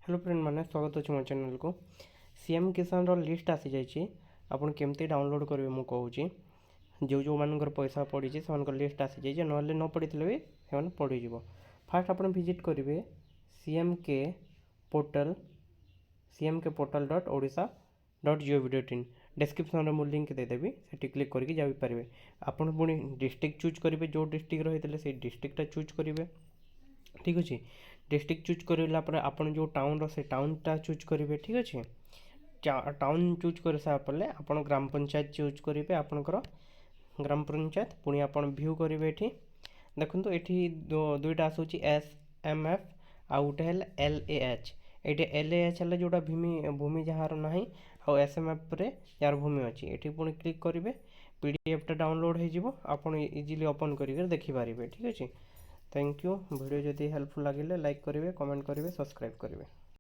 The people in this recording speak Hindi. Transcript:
हेलो फ्रेंड मैंने स्वागत अच्छे मो चैनल को सीएम किसान लिस्ट आसी जाइए आपन केमती डाउनलोड करेंगे मुझे कहूँ जो जो मानकर पैसा पड़ी से लिस्ट आसी जाइए ना न पड़ी भी से पड़ीज फास्ट आप विजिट करेंगे cmk portal.odisha.gov.in डिस्क्रिप्शन में मुझे लिंक देदेवी से क्लिक करके जापारे आपड़ पुणी डिस्ट्रिक्ट चूज करेंगे जो डिस्ट्रिक्ट रही है से डिस्ट्रिक्टा चूज करेंगे। ठीक अच्छे डिस्ट्रिक्ट चूज करापर आप जो टाउन से टाउनटा चूज करेंगे। ठीक अच्छे टाउन चूज कर सारे आप ग्राम पंचायत चूज करेंगे आपंकर ग्राम पंचायत पुणी आप भ्यू करेंगे ये देखो ये दुईटा आसूँ SMF आउ गोटे LAH ये LAH है जोटा भूमि जार ना आउ SMF रे यार भूमि अच्छी ये पुणी क्लिक करेंगे PDF टा डाउनलोड हो आप इजिली ओपन कर देखिपारे। ठीक अच्छे थैंक यू वीडियो जदि हेल्पफुल लगे लाइक करेंगे कमेंट करेंगे सब्सक्राइब करेंगे।